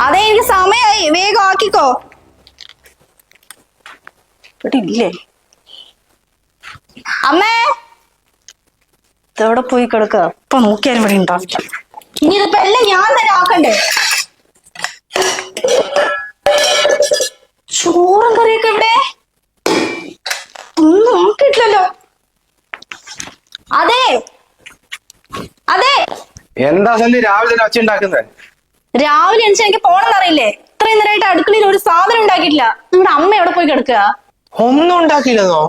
അതെ എനിക്ക് സമയായി, വേഗം ആക്കിക്കോ. ഇല്ലേ അമ്മേ, ഇതെവിടെ പോയി കിടക്കുക? ഇപ്പൊ നോക്കിയാലും ഇവിടെ ഉണ്ടാവില്ല. ഇനി ഇതിപ്പോ എല്ലാം ഞാൻ തന്നെ ആക്കണ്ടേ? ചോറും കറിയൊക്കെ ഇവിടെ ഒന്നും ആക്കിയിട്ടില്ലല്ലോ. അതെ അതെ, എന്താ സന്ധി രാവിലെ തന്നെ ഒച്ച ഉണ്ടാക്കുന്നത്? രാവിലെ എണിച്ച് എനിക്ക് പോണെന്നറിയില്ലേ? ഇത്രയും നേരമായിട്ട് അടുക്കളയിൽ ഒരു സാധനം ഉണ്ടാക്കിയിട്ടില്ല. നിങ്ങളുടെ അമ്മ എവിടെ പോയി കിടക്കുക? ഒന്നും ഉണ്ടാക്കിയില്ലെന്നോ?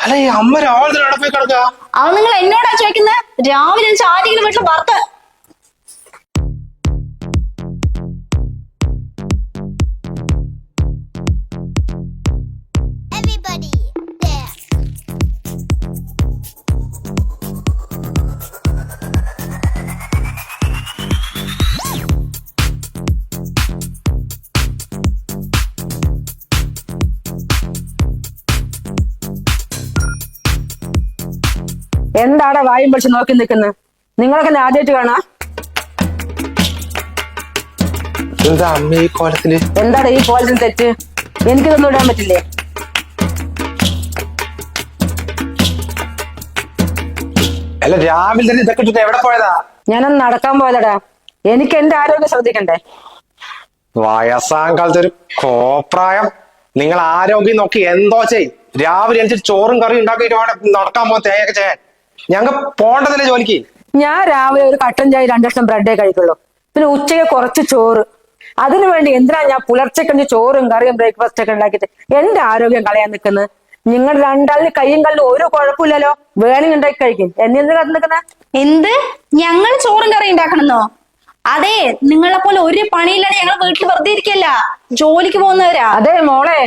അല്ല, ഈ അമ്മ രാവിലെ തന്നെ എവിടെ പോയി കിടക്കുക? അത് നിങ്ങൾ എന്നോടാ ചോദിക്കുന്നത്? രാവിലെ എണിച്ച് ആരെങ്കിലും വീട്ടിൽ വറുത്ത് എന്താടെ വായും പിടിച്ച് നോക്കി നിൽക്കുന്നത്? നിങ്ങളൊക്കെ ആദ്യമായിട്ട് കാണാ? എന്താ അമ്മ ഈ കോലത്തില്? എന്താണ് ഈ കോലത്തിന് തെറ്റ്? എനിക്കിതൊന്നും ഇടാൻ പറ്റില്ലേ? അല്ല, രാവിലെ തന്നെ ഇതൊക്കെ ഇട്ടിട്ട് എവിടെ പോയതാ? ഞാനൊന്ന് നടക്കാൻ പോയതടാ. എനിക്ക് എന്റെ ആരോഗ്യം ശ്രദ്ധിക്കണ്ടേ? വയസ്സാം കാലത്ത് ഒരു കോപ്രായം. നിങ്ങൾ ആരോഗ്യം നോക്കി എന്തോ ചെയ്. രാവിലെ എനിക്ക് ചോറും കറിയും ഉണ്ടാക്കിയിട്ട് നടക്കാൻ പോകാൻ തേയൊക്കെ ചെയ്യാൻ ഞങ്ങൾക്ക് പോണ്ടതല്ലേ ജോലിക്ക്? ഞാൻ രാവിലെ ഒരു കട്ടൻ ചായ 2 കഷ്ണം ബ്രെഡേ കഴിക്കുള്ളൂ. പിന്നെ ഉച്ചയ്ക്ക് കുറച്ച് ചോറ്. അതിനു വേണ്ടി എന്തിനാ ഞാൻ പുലർച്ചെ ചോറും കറിയും ബ്രേക്ക്ഫാസ്റ്റ് ഒക്കെ ഉണ്ടാക്കിയിട്ട് എന്റെ ആരോഗ്യം കളയാൻ നിൽക്കുന്നത്? നിങ്ങൾ രണ്ടാളിന് കയ്യും കല്ലും ഒരു കുഴപ്പമില്ലല്ലോ, വേണമെങ്കിൽ ഉണ്ടാക്കി കഴിക്കും. എന്നെ എന്ത് കണ്ടു നിൽക്കുന്ന? എന്ത്? ഞങ്ങൾ ചോറും കറി ഉണ്ടാക്കണമെന്നോ? അതെ, നിങ്ങളെ പോലെ ഒരു പണിയില്ലാതെ ഞങ്ങൾ വീട്ടിൽ വെറുതെ ഇരിക്കല്ല, ജോലിക്ക് പോകുന്നവരാ. അതെ മോളെ,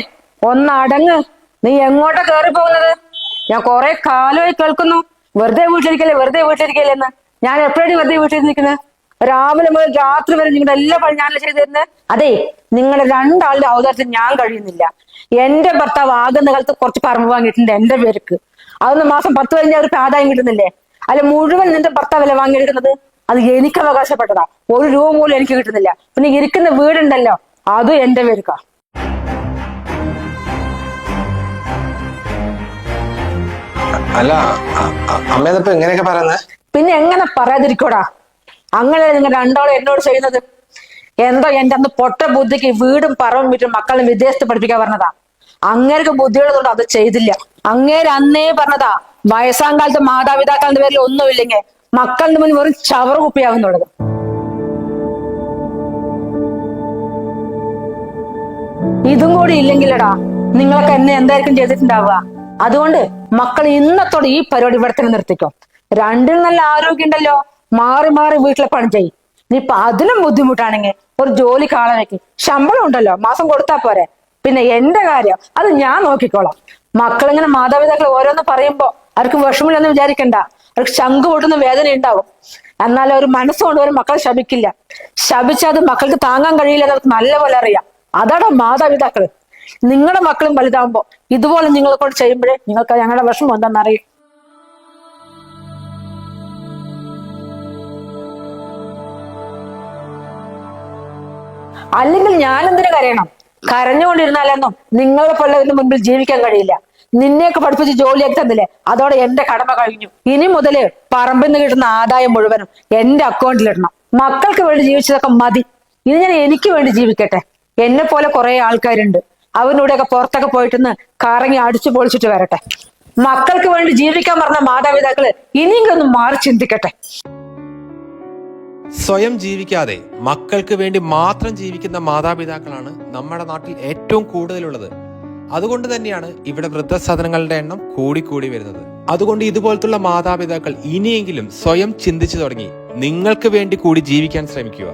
ഒന്ന് അടങ്ങ്. നീ എങ്ങോട്ടാ കയറി പോകുന്നത്? ഞാൻ കുറെ കാലമായി കേൾക്കുന്നു വെറുതെ വീട്ടിലിരിക്കല്ലേ എന്ന്. ഞാൻ എപ്പോഴാണ് വെറുതെ വീട്ടിൽ നിൽക്കുന്നത്? രാവിലെ മുതൽ രാത്രി വരെ നിങ്ങളുടെ എല്ലാ പണി ഞാനല്ലേ ചെയ്തു തരുന്നത്. അതെ, നിങ്ങളുടെ രണ്ടാളുടെ അവതാരത്തിൽ ഞാൻ കഴിയുന്നില്ല. എന്റെ ഭർത്താവ് ആകുന്ന കാലത്ത് കുറച്ച് പറമ്പ് വാങ്ങിയിട്ടുണ്ട് എന്റെ പേർക്ക്. അതൊന്ന് മാസം 10-15 രൂപ ആദായം കിട്ടുന്നില്ലേ? അല്ല, മുഴുവൻ നിന്റെ ഭർത്താവല്ലേ വാങ്ങിയെടുക്കുന്നത്? അത് എനിക്ക് അവകാശപ്പെട്ടതാ. 1 രൂപ പോലും എനിക്ക് കിട്ടുന്നില്ല. പിന്നെ ഇരിക്കുന്ന വീടുണ്ടല്ലോ, അതും എന്റെ പേർക്കാ. അല്ല, അമ്മേന്നിപ്പോ എങ്ങനെയൊക്കെ പറയുന്നത്? പിന്നെ എങ്ങനെ പറയാതിരിക്കോടാ? അങ്ങനെ നിങ്ങൾ രണ്ടാളും എന്നോട് ചെയ്യുന്നത്. എന്തോ എന്റെ അന്ന് പൊട്ട ബുദ്ധിക്ക് വീടും പറമ്പും വിറ്റും മക്കളെ വിദേശത്ത് പഠിപ്പിക്കാൻ പറഞ്ഞതാ. അങ്ങേർക്ക് ബുദ്ധിയുള്ളതുകൊണ്ട് അത് ചെയ്തില്ല. അങ്ങേര് അന്നേ പറഞ്ഞതാ, വയസ്സാം കാലത്ത് മാതാപിതാക്കളുടെ പേരിൽ ഒന്നുമില്ലെങ്കിൽ മക്കളുടെ മുന്നിൽ വെറും ചവറ് കുപ്പിയാകുന്നുള്ളത്. ഇതും കൂടി ഇല്ലെങ്കിലടാ നിങ്ങളൊക്കെ എന്നെ എന്തായിരിക്കും ചെയ്തിട്ടുണ്ടാവുക? അതുകൊണ്ട് മക്കൾ ഇന്നത്തോടെ ഈ പരിപാടി ഇവിടെ തന്നെ നിർത്തിക്കോ. രണ്ടിനും നല്ല ആരോഗ്യം ഉണ്ടല്ലോ, മാറി മാറി വീട്ടിലെ പണി ചെയ്യും. ഇനിയിപ്പൊ അതിലും ബുദ്ധിമുട്ടാണെങ്കിൽ ഒരു ജോലിക്ക് ആളെ വെക്ക്. ശമ്പളം ഉണ്ടല്ലോ, മാസം കൊടുത്താ പോരെ. പിന്നെ എന്റെ കാര്യം അത് ഞാൻ നോക്കിക്കോളാം. മക്കളിങ്ങനെ മാതാപിതാക്കൾ ഓരോന്ന് പറയുമ്പോ അവർക്ക് വിഷമില്ലെന്ന് വിചാരിക്കണ്ട. അവർക്ക് ശംഖ് പൊട്ടുന്ന വേദന ഉണ്ടാവും. എന്നാൽ ഒരു മനസ്സുകൊണ്ട് ഒരു മക്കളെ ശപിക്കില്ല. ശപിച്ചാൽ മക്കൾക്ക് താങ്ങാൻ കഴിയില്ല എന്നവർക്ക് നല്ലപോലെ അറിയാം. അതാണ് മാതാപിതാക്കൾ. നിങ്ങളുടെ മക്കളും വലുതാവുമ്പോ ഇതുപോലെ നിങ്ങളെ കൊണ്ട് ചെയ്യുമ്പോഴേ നിങ്ങൾക്ക് ഞങ്ങളുടെ വിഷമം എന്താണെന്നറിയും. അല്ലെങ്കിൽ ഞാനെന്തിനു കരയണം? കരഞ്ഞുകൊണ്ടിരുന്നാലെന്നും നിങ്ങളെ പോലെ മുൻപിൽ ജീവിക്കാൻ കഴിയില്ല. നിന്നെയൊക്കെ പഠിപ്പിച്ച് ജോലിയാക്കി തന്നില്ലേ, അതോടെ എന്റെ കടമ കഴിഞ്ഞു. ഇനി മുതല് പറമ്പിൽ നിന്ന് കിട്ടുന്ന ആദായം മുഴുവനും എന്റെ അക്കൗണ്ടിലിടണം. മക്കൾക്ക് വേണ്ടി ജീവിച്ചതൊക്കെ മതി. ഇനി ഞാൻ എനിക്ക് വേണ്ടി ജീവിക്കട്ടെ. എന്നെ പോലെ കുറെ ആൾക്കാരുണ്ട്, അവരിലൂടെയൊക്കെ പുറത്തൊക്കെ പോയിട്ടൊന്ന് കറങ്ങി അടിച്ചു പൊളിച്ചിട്ട് വരട്ടെ. മക്കൾക്ക് വേണ്ടി ജീവിക്കാൻ പറഞ്ഞ മാതാപിതാക്കള് ഇനിയെങ്കിലും ഒന്ന് മാറി ചിന്തിക്കട്ടെ. സ്വയം ജീവിക്കാതെ മക്കൾക്ക് വേണ്ടി മാത്രം ജീവിക്കുന്ന മാതാപിതാക്കളാണ് നമ്മുടെ നാട്ടിൽ ഏറ്റവും കൂടുതലുള്ളത്. അതുകൊണ്ട് തന്നെയാണ് ഇവിടെ വൃദ്ധസദനങ്ങളുടെ എണ്ണം കൂടിക്കൂടി വരുന്നത്. അതുകൊണ്ട് ഇതുപോലത്തുള്ള മാതാപിതാക്കൾ ഇനിയെങ്കിലും സ്വയം ചിന്തിച്ചു തുടങ്ങി നിങ്ങൾക്ക് വേണ്ടി കൂടി ജീവിക്കാൻ ശ്രമിക്കുക.